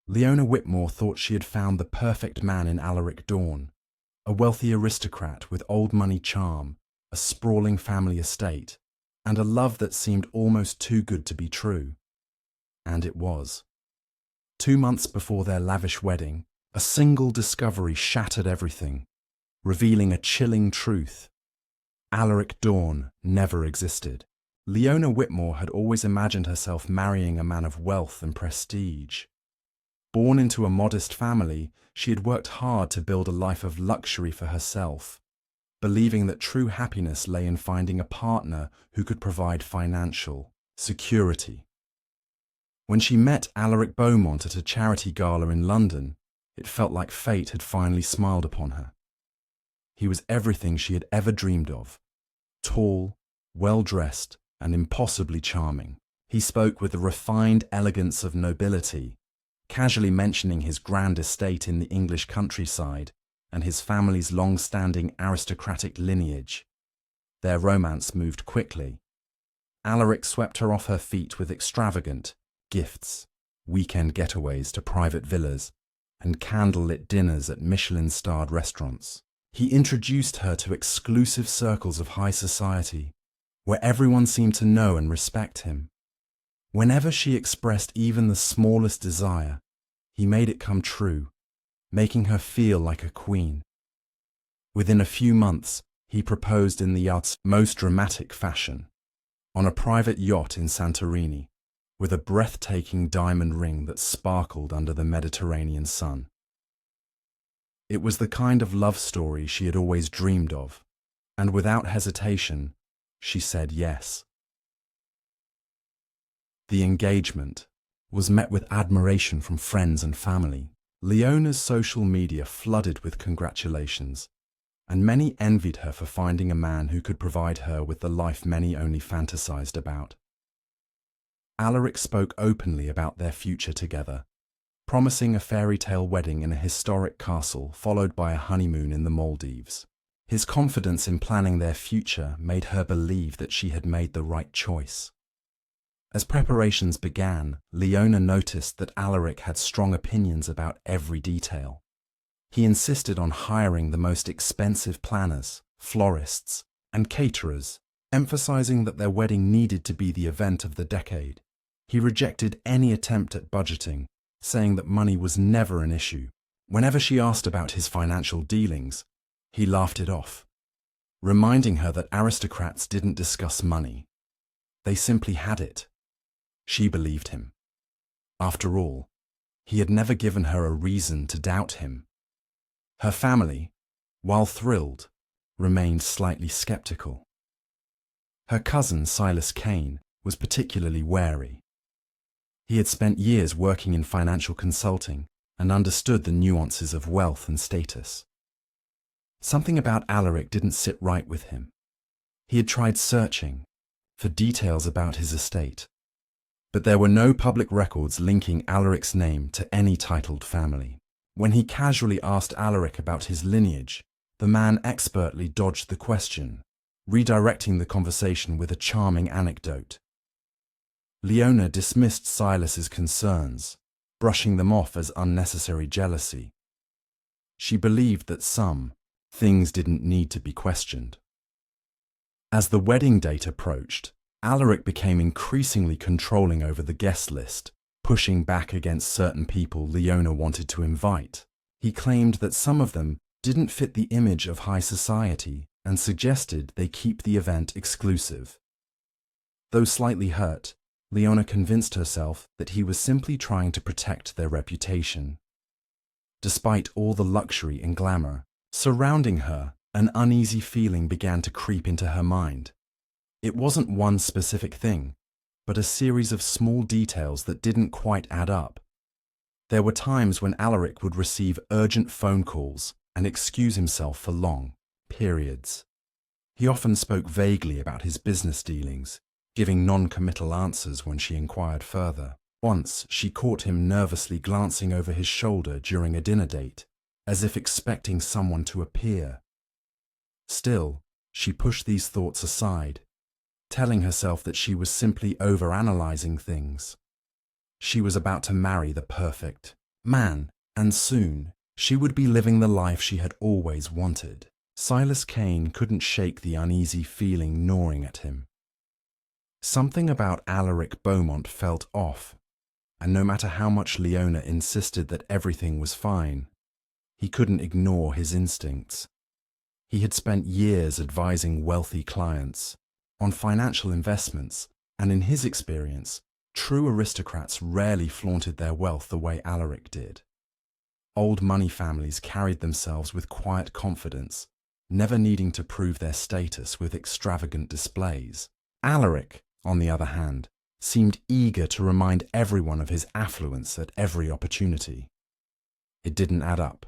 Leona Whitmore thought she had found the perfect man in Alaric Dorne, a wealthy aristocrat with old money charm, a sprawling family estate, and a love that seemed almost too good to be true. And it was. 2 months before their lavish wedding, a single discovery shattered everything, revealing a chilling truth. Alaric Dorne never existed. Leona Whitmore had always imagined herself marrying a man of wealth and prestige. Born into a modest family, she had worked hard to build a life of luxury for herself, believing that true happiness lay in finding a partner who could provide financial security. When she met Alaric Beaumont at a charity gala in London, it felt like fate had finally smiled upon her. He was everything she had ever dreamed of: tall, well-dressed, and impossibly charming. He spoke with the refined elegance of nobility, casually mentioning his grand estate in the English countryside and his family's long-standing aristocratic lineage. Their romance moved quickly. Alaric swept her off her feet with extravagant gifts, weekend getaways to private villas, and candlelit dinners at Michelin-starred restaurants. He introduced her to exclusive circles of high society, where everyone seemed to know and respect him. Whenever she expressed even the smallest desire, he made it come true, making her feel like a queen. Within a few months, he proposed in the yacht's most dramatic fashion, on a private yacht in Santorini, with a breathtaking diamond ring that sparkled under the Mediterranean sun. It was the kind of love story she had always dreamed of, and without hesitation, she said yes. The engagement was met with admiration from friends and family. Leona's social media flooded with congratulations, and many envied her for finding a man who could provide her with the life many only fantasized about. Alaric spoke openly about their future together, promising a fairy tale wedding in a historic castle followed by a honeymoon in the Maldives. His confidence in planning their future made her believe that she had made the right choice. As preparations began, Leona noticed that Alaric had strong opinions about every detail. He insisted on hiring the most expensive planners, florists, and caterers, emphasizing that their wedding needed to be the event of the decade. He rejected any attempt at budgeting, saying that money was never an issue. Whenever she asked about his financial dealings, he laughed it off, reminding her that aristocrats didn't discuss money. They simply had it. She believed him. After all, he had never given her a reason to doubt him. Her family, while thrilled, remained slightly skeptical. Her cousin, Silas Kane, was particularly wary. He had spent years working in financial consulting and understood the nuances of wealth and status. Something about Alaric didn't sit right with him. He had tried searching for details about his estate, but there were no public records linking Alaric's name to any titled family. When he casually asked Alaric about his lineage, the man expertly dodged the question, redirecting the conversation with a charming anecdote. Leona dismissed Silas's concerns, brushing them off as unnecessary jealousy. She believed that some things didn't need to be questioned. As the wedding date approached, Alaric became increasingly controlling over the guest list, pushing back against certain people Leona wanted to invite. He claimed that some of them didn't fit the image of high society and suggested they keep the event exclusive. Though slightly hurt, Leona convinced herself that he was simply trying to protect their reputation. Despite all the luxury and glamour surrounding her, an uneasy feeling began to creep into her mind. It wasn't one specific thing, but a series of small details that didn't quite add up. There were times when Alaric would receive urgent phone calls and excuse himself for long periods. He often spoke vaguely about his business dealings, giving non-committal answers when she inquired further. Once, she caught him nervously glancing over his shoulder during a dinner date, as if expecting someone to appear. Still, she pushed these thoughts aside, telling herself that she was simply overanalyzing things. She was about to marry the perfect man, and soon she would be living the life she had always wanted. Silas Kane couldn't shake the uneasy feeling gnawing at him. Something about Alaric Beaumont felt off, and no matter how much Leona insisted that everything was fine, he couldn't ignore his instincts. He had spent years advising wealthy clients on financial investments, and in his experience, true aristocrats rarely flaunted their wealth the way Alaric did. Old money families carried themselves with quiet confidence, never needing to prove their status with extravagant displays. Alaric, on the other hand, seemed eager to remind everyone of his affluence at every opportunity. It didn't add up.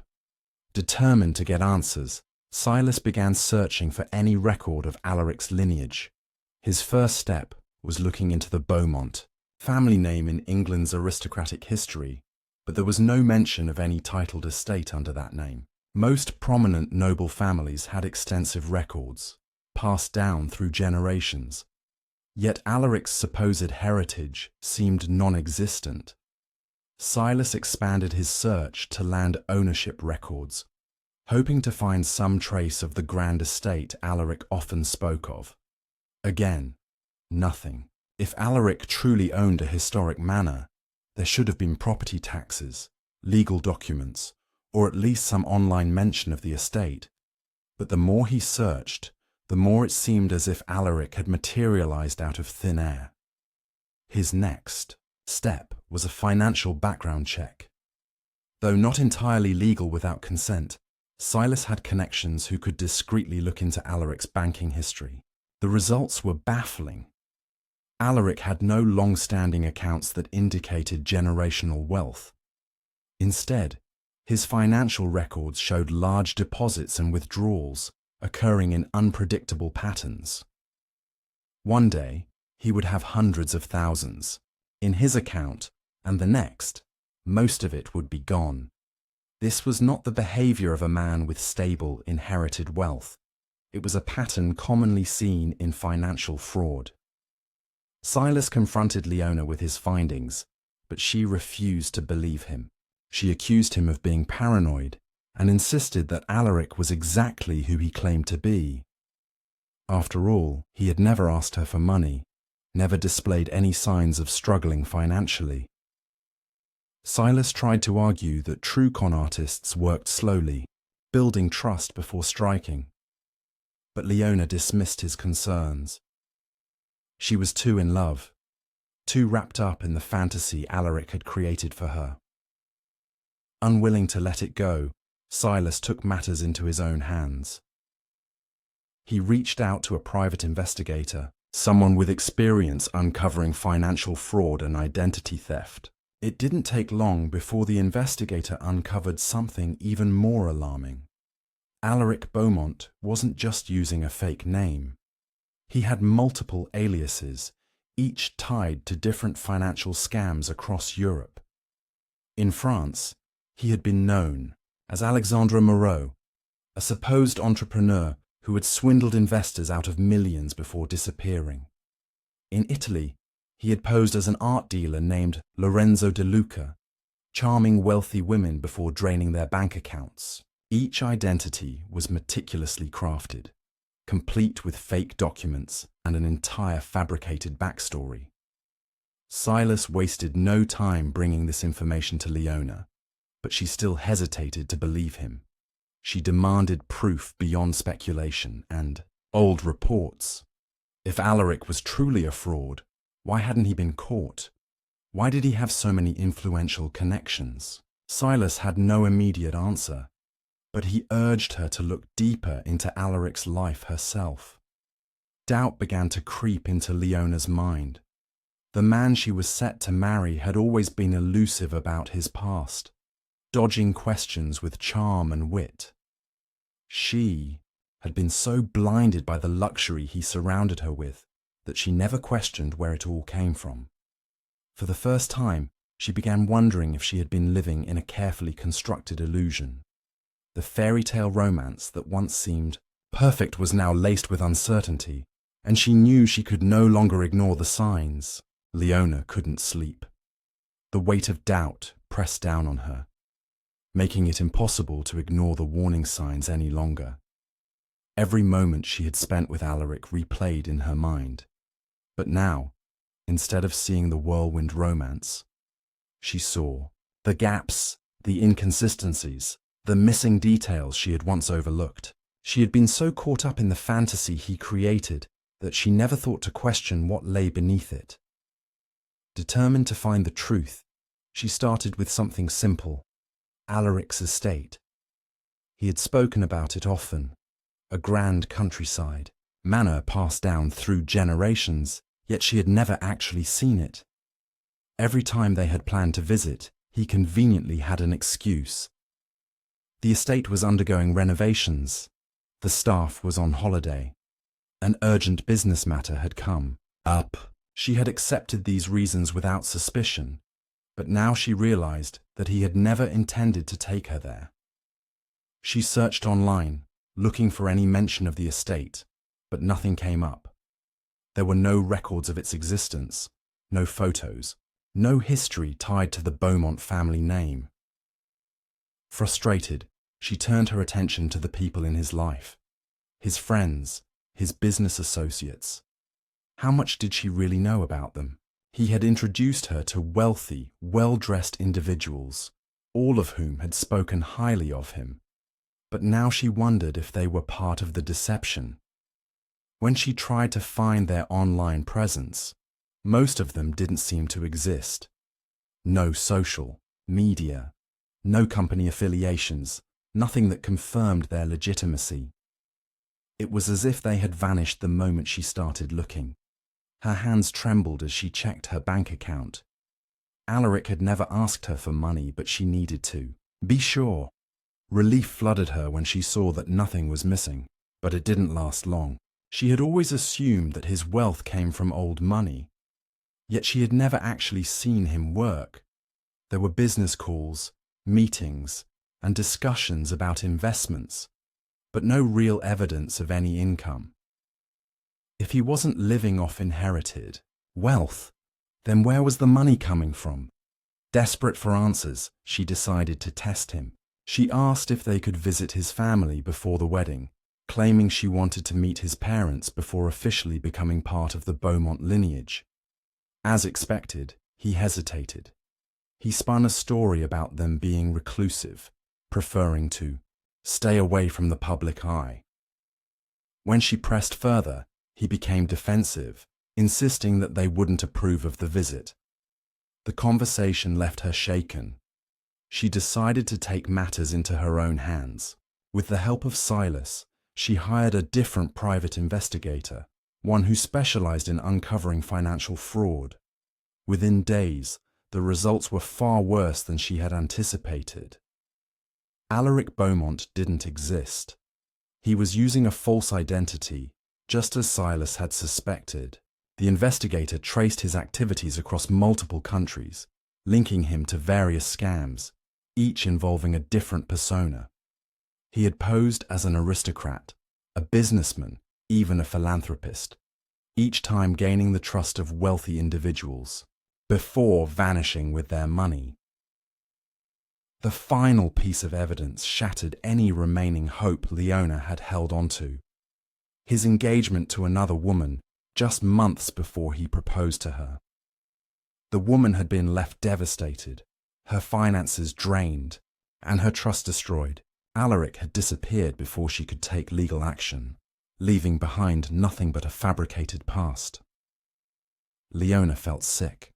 Determined to get answers, Silas began searching for any record of Alaric's lineage. His first step was looking into the Beaumont, family name in England's aristocratic history, but there was no mention of any titled estate under that name. Most prominent noble families had extensive records, passed down through generations. Yet Alaric's supposed heritage seemed non-existent. Silas expanded his search to land ownership records, hoping to find some trace of the grand estate Alaric often spoke of. Again, nothing. If Alaric truly owned a historic manor, there should have been property taxes, legal documents, or at least some online mention of the estate. But the more he searched, the more it seemed as if Alaric had materialized out of thin air. His next step was a financial background check. Though not entirely legal without consent, Silas had connections who could discreetly look into Alaric's banking history. The results were baffling. Alaric had no long-standing accounts that indicated generational wealth. Instead, his financial records showed large deposits and withdrawals occurring in unpredictable patterns. One day, he would have hundreds of thousands in his account, and the next, most of it would be gone. This was not the behavior of a man with stable, inherited wealth. It was a pattern commonly seen in financial fraud. Silas confronted Leona with his findings, but she refused to believe him. She accused him of being paranoid and insisted that Alaric was exactly who he claimed to be. After all, he had never asked her for money, never displayed any signs of struggling financially. Silas tried to argue that true con artists worked slowly, building trust before striking. But Leona dismissed his concerns. She was too in love, too wrapped up in the fantasy Alaric had created for her. Unwilling to let it go, Silas took matters into his own hands. He reached out to a private investigator, someone with experience uncovering financial fraud and identity theft. It didn't take long before the investigator uncovered something even more alarming. Alaric Beaumont wasn't just using a fake name. He had multiple aliases, each tied to different financial scams across Europe. In France, he had been known as Alexandre Moreau, a supposed entrepreneur who had swindled investors out of millions before disappearing. In Italy, he had posed as an art dealer named Lorenzo De Luca, charming wealthy women before draining their bank accounts. Each identity was meticulously crafted, complete with fake documents and an entire fabricated backstory. Silas wasted no time bringing this information to Leona, but she still hesitated to believe him. She demanded proof beyond speculation and old reports. If Alaric was truly a fraud, why hadn't he been caught? Why did he have so many influential connections? Silas had no immediate answer, but he urged her to look deeper into Alaric's life herself. Doubt began to creep into Leona's mind. The man she was set to marry had always been elusive about his past, dodging questions with charm and wit. She had been so blinded by the luxury he surrounded her with that she never questioned where it all came from. For the first time, she began wondering if she had been living in a carefully constructed illusion. The fairy tale romance that once seemed perfect was now laced with uncertainty, and she knew she could no longer ignore the signs. Leona couldn't sleep. The weight of doubt pressed down on her. making it impossible to ignore the warning signs any longer. Every moment she had spent with Alaric replayed in her mind. But now, instead of seeing the whirlwind romance, she saw the gaps, the inconsistencies, the missing details she had once overlooked. She had been so caught up in the fantasy he created that she never thought to question what lay beneath it. Determined to find the truth, she started with something simple: Alaric's estate. He had spoken about it often, a grand countryside, manor passed down through generations, yet she had never actually seen it. Every time they had planned to visit, he conveniently had an excuse. The estate was undergoing renovations. The staff was on holiday. An urgent business matter had come up. She had accepted these reasons without suspicion, but now she realized that he had never intended to take her there. She searched online, looking for any mention of the estate, but nothing came up. There were no records of its existence, no photos, no history tied to the Beaumont family name. Frustrated, she turned her attention to the people in his life, his friends, his business associates. How much did she really know about them? He had introduced her to wealthy, well-dressed individuals, all of whom had spoken highly of him. But now she wondered if they were part of the deception. When she tried to find their online presence, most of them didn't seem to exist. No social media, no company affiliations, nothing that confirmed their legitimacy. It was as if they had vanished the moment she started looking. Her hands trembled as she checked her bank account. Alaric had never asked her for money, but she needed to be sure. Relief flooded her when she saw that nothing was missing, but it didn't last long. She had always assumed that his wealth came from old money, yet she had never actually seen him work. There were business calls, meetings, and discussions about investments, but no real evidence of any income. If he wasn't living off inherited wealth, then where was the money coming from? Desperate for answers, she decided to test him. She asked if they could visit his family before the wedding, claiming she wanted to meet his parents before officially becoming part of the Beaumont lineage. As expected, he hesitated. He spun a story about them being reclusive, preferring to stay away from the public eye. When she pressed further, he became defensive, insisting that they wouldn't approve of the visit. The conversation left her shaken. She decided to take matters into her own hands. With the help of Silas, she hired a different private investigator, one who specialized in uncovering financial fraud. Within days, the results were far worse than she had anticipated. Alaric Beaumont didn't exist. He was using a false identity, just as Silas had suspected. The investigator traced his activities across multiple countries, linking him to various scams, each involving a different persona. He had posed as an aristocrat, a businessman, even a philanthropist, each time gaining the trust of wealthy individuals, before vanishing with their money. The final piece of evidence shattered any remaining hope Leona had held onto. His engagement to another woman just months before he proposed to her. The woman had been left devastated, her finances drained, and her trust destroyed. Alaric had disappeared before she could take legal action, leaving behind nothing but a fabricated past. Leona felt sick.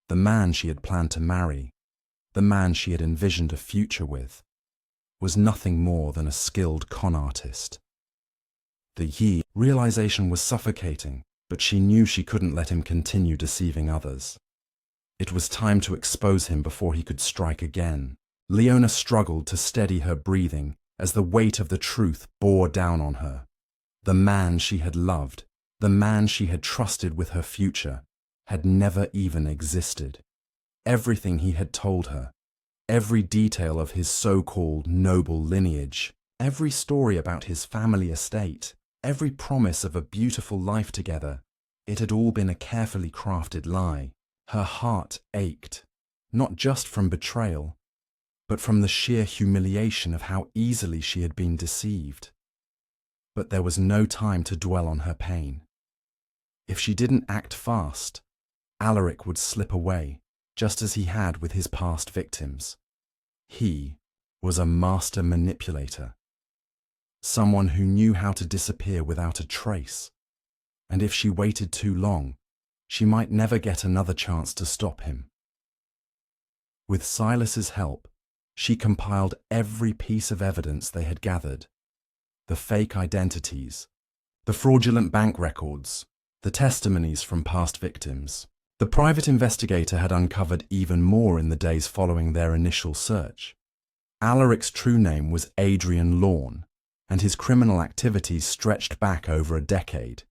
The man she had planned to marry, the man she had envisioned a future with, was nothing more than a skilled con artist. The realization was suffocating, but she knew she couldn't let him continue deceiving others. It was time to expose him before he could strike again. Leona struggled to steady her breathing as the weight of the truth bore down on her. The man she had loved, the man she had trusted with her future, had never even existed. Everything he had told her, every detail of his so-called noble lineage, every story about his family estate, every promise of a beautiful life together, it had all been a carefully crafted lie. Her heart ached, not just from betrayal, but from the sheer humiliation of how easily she had been deceived. But there was no time to dwell on her pain. If she didn't act fast, Alaric would slip away, just as he had with his past victims. He was a master manipulator, someone who knew how to disappear without a trace, and if she waited too long, she might never get another chance to stop him. With Silas's help, she compiled every piece of evidence they had gathered: the fake identities, the fraudulent bank records, the testimonies from past victims. The private investigator had uncovered even more in the days following their initial search. Alaric's true name was Adrian Lorne, and his criminal activities stretched back over a decade.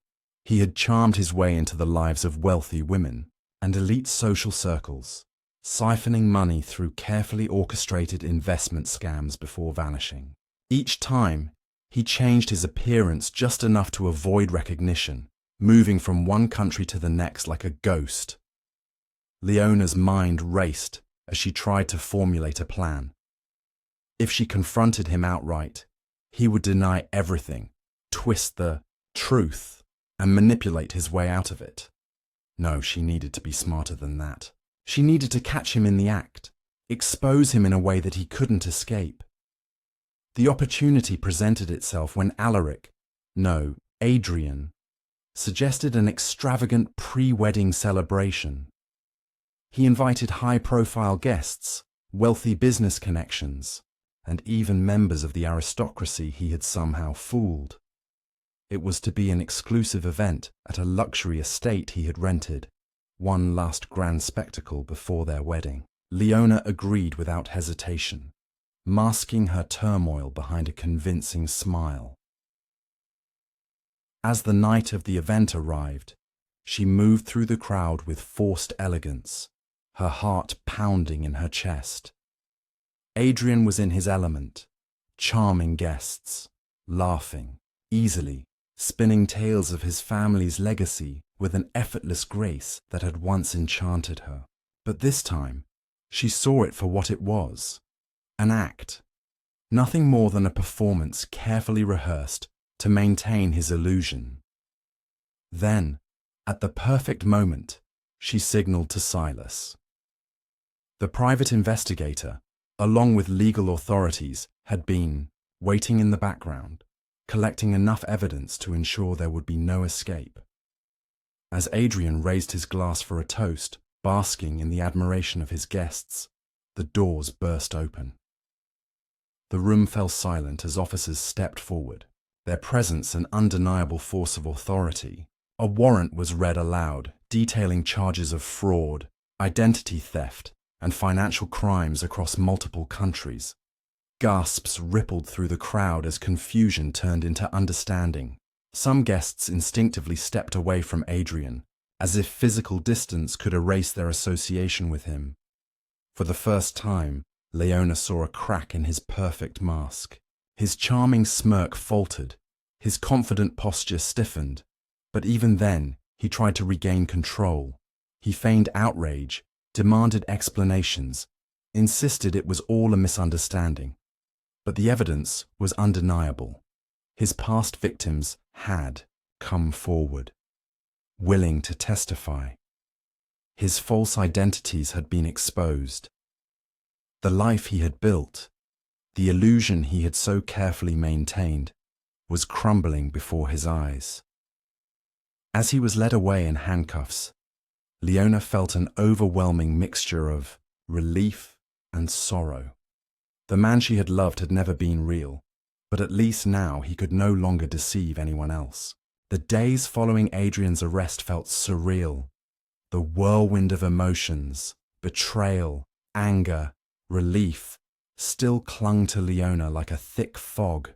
He had charmed his way into the lives of wealthy women and elite social circles, siphoning money through carefully orchestrated investment scams before vanishing. Each time, he changed his appearance just enough to avoid recognition, moving from one country to the next like a ghost. Leona's mind raced as she tried to formulate a plan. If she confronted him outright, he would deny everything, twist the truth, and manipulate his way out of it. No, she needed to be smarter than that. She needed to catch him in the act, expose him in a way that he couldn't escape. The opportunity presented itself when Adrian, suggested an extravagant pre-wedding celebration. He invited high-profile guests, wealthy business connections, and even members of the aristocracy he had somehow fooled. It was to be an exclusive event at a luxury estate he had rented, one last grand spectacle before their wedding. Leona agreed without hesitation, masking her turmoil behind a convincing smile. As the night of the event arrived, she moved through the crowd with forced elegance, her heart pounding in her chest. Adrian was in his element, charming guests, laughing, easily, spinning tales of his family's legacy with an effortless grace that had once enchanted her. But this time, she saw it for what it was: an act, nothing more than a performance carefully rehearsed to maintain his illusion. Then, at the perfect moment, she signaled to Silas. The private investigator, along with legal authorities, had been waiting in the background, collecting enough evidence to ensure there would be no escape. As Adrian raised his glass for a toast, basking in the admiration of his guests, the doors burst open. The room fell silent as officers stepped forward, their presence an undeniable force of authority. A warrant was read aloud, detailing charges of fraud, identity theft, and financial crimes across multiple countries. Gasps rippled through the crowd as confusion turned into understanding. Some guests instinctively stepped away from Adrian, as if physical distance could erase their association with him. For the first time, Leona saw a crack in his perfect mask. His charming smirk faltered, his confident posture stiffened, but even then, he tried to regain control. He feigned outrage, demanded explanations, insisted it was all a misunderstanding. But the evidence was undeniable. His past victims had come forward, willing to testify. His false identities had been exposed. The life he had built, the illusion he had so carefully maintained, was crumbling before his eyes. As he was led away in handcuffs, Leona felt an overwhelming mixture of relief and sorrow. The man she had loved had never been real, but at least now he could no longer deceive anyone else. The days following Adrian's arrest felt surreal. The whirlwind of emotions, betrayal, anger, relief, still clung to Leona like a thick fog,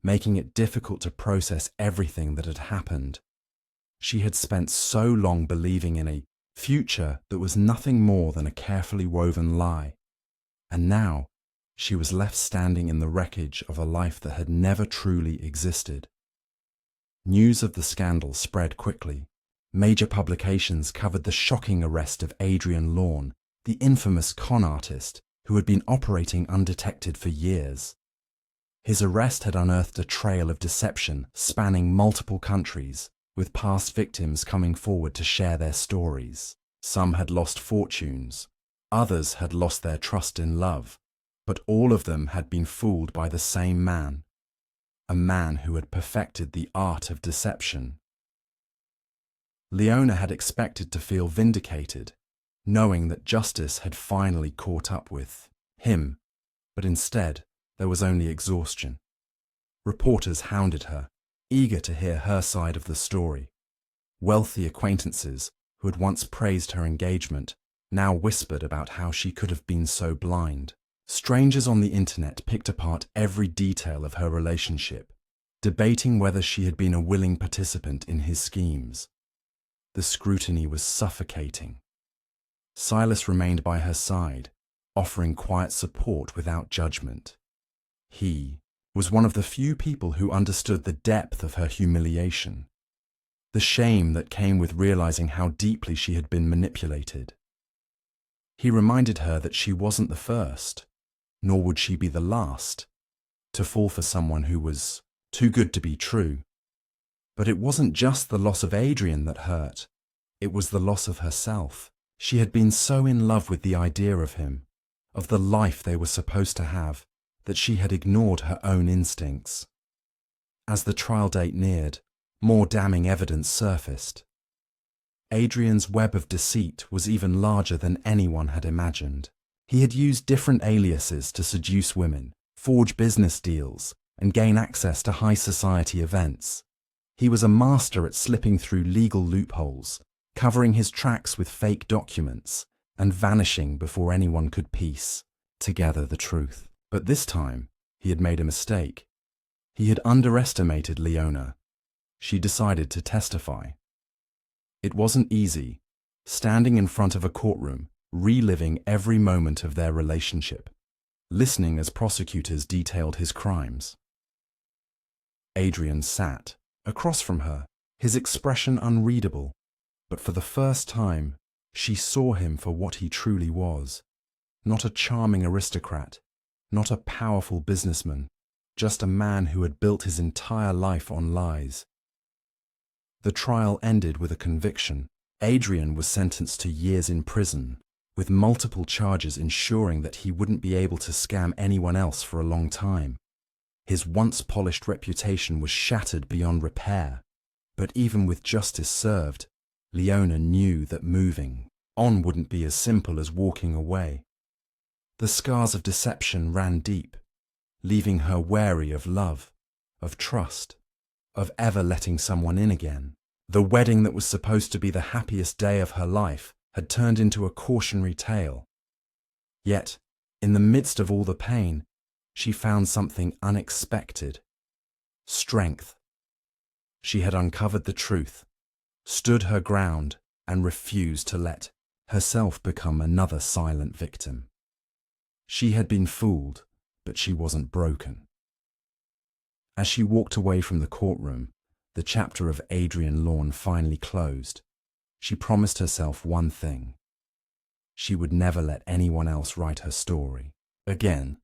making it difficult to process everything that had happened. She had spent so long believing in a future that was nothing more than a carefully woven lie, and now she was left standing in the wreckage of a life that had never truly existed. News of the scandal spread quickly. Major publications covered the shocking arrest of Adrian Lorne, the infamous con artist who had been operating undetected for years. His arrest had unearthed a trail of deception spanning multiple countries, with past victims coming forward to share their stories. Some had lost fortunes, others had lost their trust in love, but all of them had been fooled by the same man, a man who had perfected the art of deception. Leona had expected to feel vindicated, knowing that justice had finally caught up with him, but instead there was only exhaustion. Reporters hounded her, eager to hear her side of the story. Wealthy acquaintances who had once praised her engagement now whispered about how she could have been so blind. Strangers on the internet picked apart every detail of her relationship, debating whether she had been a willing participant in his schemes. The scrutiny was suffocating. Silas remained by her side, offering quiet support without judgment. He was one of the few people who understood the depth of her humiliation, the shame that came with realizing how deeply she had been manipulated. He reminded her that she wasn't the first, nor would she be the last, to fall for someone who was too good to be true. But it wasn't just the loss of Adrian that hurt, it was the loss of herself. She had been so in love with the idea of him, of the life they were supposed to have, that she had ignored her own instincts. As the trial date neared, more damning evidence surfaced. Adrian's web of deceit was even larger than anyone had imagined. He had used different aliases to seduce women, forge business deals, and gain access to high society events. He was a master at slipping through legal loopholes, covering his tracks with fake documents, and vanishing before anyone could piece together the truth. But this time, he had made a mistake. He had underestimated Leona. She decided to testify. It wasn't easy, standing in front of a courtroom, reliving every moment of their relationship, listening as prosecutors detailed his crimes. Adrian sat across from her, his expression unreadable, but for the first time, she saw him for what he truly was. Not a charming aristocrat, not a powerful businessman, just a man who had built his entire life on lies. The trial ended with a conviction. Adrian was sentenced to years in prison, with multiple charges ensuring that he wouldn't be able to scam anyone else for a long time. His once polished reputation was shattered beyond repair, but even with justice served, Leona knew that moving on wouldn't be as simple as walking away. The scars of deception ran deep, leaving her wary of love, of trust, of ever letting someone in again. The wedding that was supposed to be the happiest day of her life had turned into a cautionary tale. Yet, in the midst of all the pain, she found something unexpected: strength. She had uncovered the truth, stood her ground, and refused to let herself become another silent victim. She had been fooled, but she wasn't broken. As she walked away from the courtroom, the chapter of Adrian Lorne finally closed. She promised herself one thing: she would never let anyone else write her story again.